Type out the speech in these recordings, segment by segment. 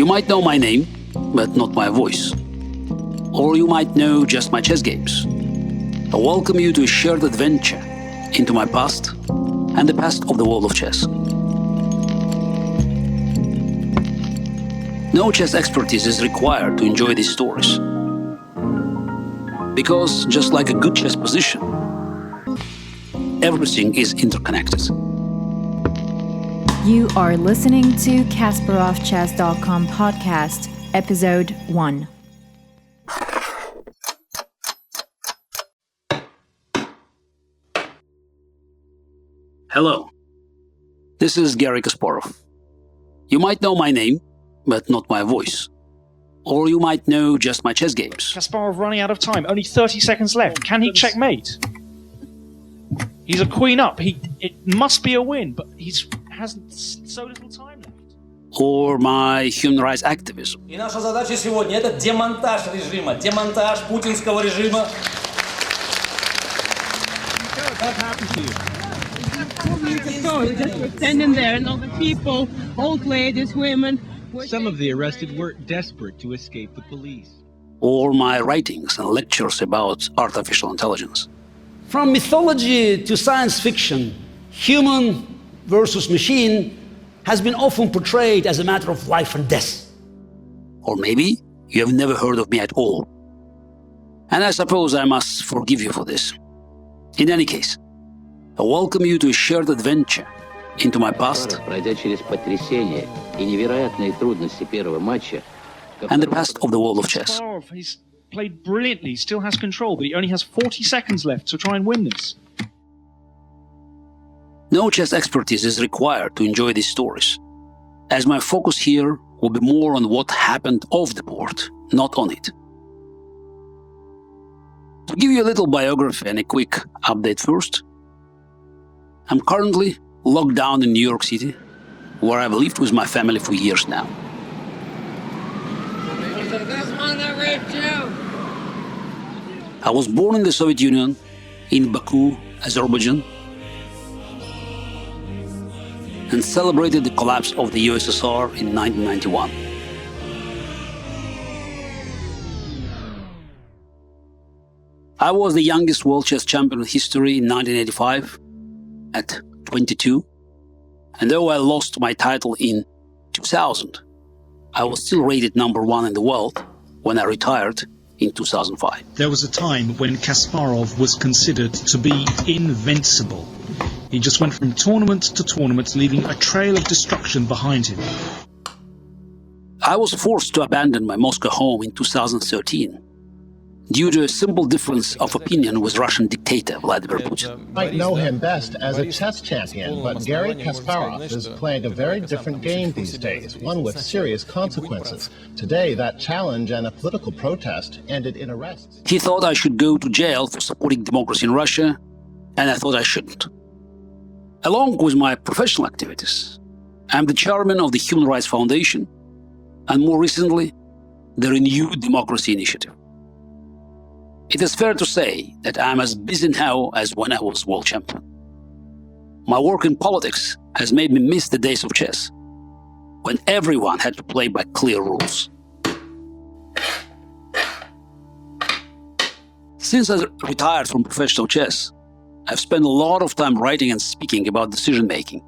You might know my name, but not my voice. Or you might know just my chess games. I welcome you to a shared adventure into my past and the past of the world of chess. No chess expertise is required to enjoy these stories. Because just like a good chess position, everything is interconnected. You are listening to Kasparovchess.com podcast, episode 1. Hello, this is Garry Kasparov. You might know my name, but not my voice. Or you might know just my chess games. Kasparov running out of time. Only 30 seconds left. Can he checkmate? He's a queen up. It must be a win, but has so little time left. Or my human rights activism. И наша задача сегодня – это демонтаж режима, демонтаж путинского режима. What happened to you? They just were standing there, and all the people, old ladies, women. Some of the arrested were desperate to escape the police. Or my writings and lectures about artificial intelligence. From mythology to science fiction, human versus machine has been often portrayed as a matter of life and death. Or maybe you have never heard of me at all. And I suppose I must forgive you for this. In any case, I welcome you to a shared adventure into my past and the past of the world of chess. He's played brilliantly, still has control, but he only has 40 seconds left to try and win this. No chess expertise is required to enjoy these stories, as my focus here will be more on what happened off the board, not on it. To give you a little biography and a quick update first, I'm currently locked down in New York City, where I've lived with my family for years now. I was born in the Soviet Union, in Baku, Azerbaijan, and celebrated the collapse of the USSR in 1991. I was the youngest world chess champion in history in 1985 at 22, and though I lost my title in 2000, I was still rated number 1 in the world when I retired in 2005. There was a time when Kasparov was considered to be invincible. He just went from tournament to tournament, leaving a trail of destruction behind him. I was forced to abandon my Moscow home in 2013 due to a simple difference of opinion with Russian dictator Vladimir Putin. You might know him best as a chess champion, but Garry Kasparov is playing a very different game these days, one with serious consequences. Today, that challenge and a political protest ended in arrests. He thought I should go to jail for supporting democracy in Russia, and I thought I shouldn't. Along with my professional activities, I'm the chairman of the Human Rights Foundation, and more recently, the Renewed Democracy Initiative. It is fair to say that I'm as busy now as when I was world champion. My work in politics has made me miss the days of chess, when everyone had to play by clear rules. Since I retired from professional chess, I've spent a lot of time writing and speaking about decision-making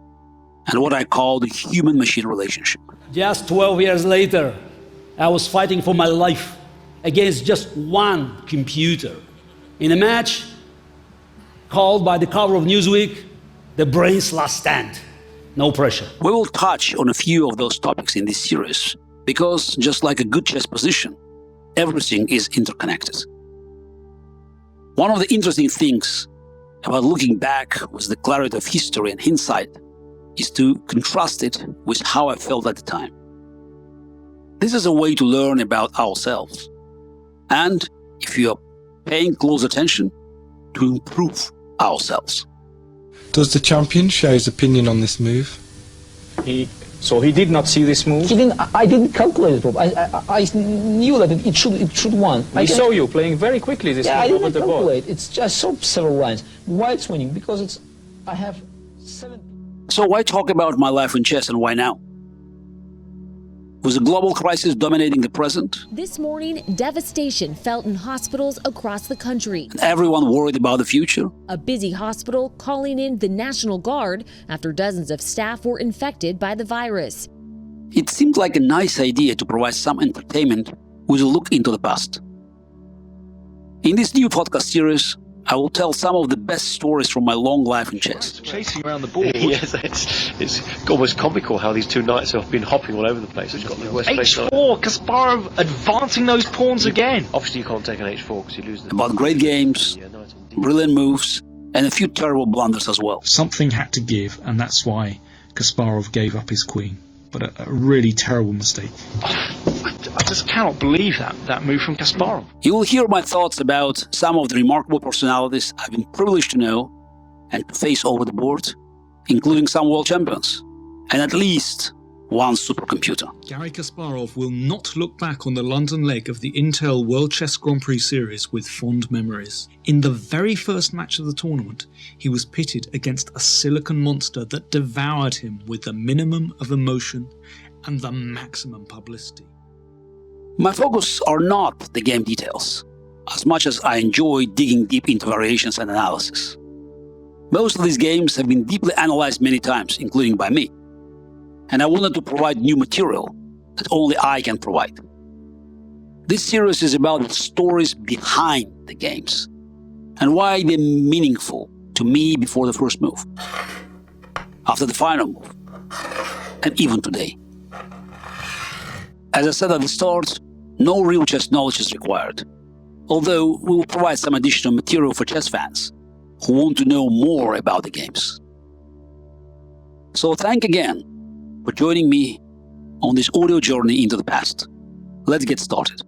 and what I call the human-machine relationship. Just 12 years later, I was fighting for my life against just one computer in a match called by the cover of Newsweek, The Brain's Last Stand. No pressure. We will touch on a few of those topics in this series because, just like a good chess position, everything is interconnected. One of the interesting things about looking back with the clarity of history and hindsight is to contrast it with how I felt at the time. This is a way to learn about ourselves. And, if you are paying close attention, to improve ourselves. Does the champion share his opinion on this move? So he did not see this move? I didn't calculate it. I knew that it should won. I saw you playing very quickly this move over the board. I didn't calculate. It's just so several lines. Why it's winning? Because I have 7... So why talk about my life in chess and why now? With a global crisis dominating the present, This morning, devastation felt in hospitals across the country. and everyone worried about the future, A busy hospital calling in the National Guard after dozens of staff were infected by the virus. it seemed like a nice idea to provide some entertainment with a look into the past. In this new podcast series, I will tell some of the best stories from my long life in chess. Chasing around the board. Yes, it's almost comical how these two knights have been hopping all over the place. It's got the worst place. H4, Kasparov advancing those pawns again. Obviously, you can't take an H4 because you lose the. About great games, brilliant moves, and a few terrible blunders as well. Something had to give, and that's why Kasparov gave up his queen. But a really terrible mistake. I just cannot believe that move from Kasparov. You will hear my thoughts about some of the remarkable personalities I've been privileged to know and to face over the board, including some world champions, and at least one supercomputer. Garry Kasparov will not look back on the London leg of the Intel World Chess Grand Prix Series with fond memories. In the very first match of the tournament, he was pitted against a silicon monster that devoured him with the minimum of emotion and the maximum publicity. My focus are not the game details, as much as I enjoy digging deep into variations and analysis. Most of these games have been deeply analyzed many times, including by me, and I wanted to provide new material that only I can provide. This series is about the stories behind the games and why they're meaningful to me before the first move, after the final move, and even today. As I said at the start, no real chess knowledge is required, although we will provide some additional material for chess fans who want to know more about the games. So thank again for joining me on this audio journey into the past. Let's get started.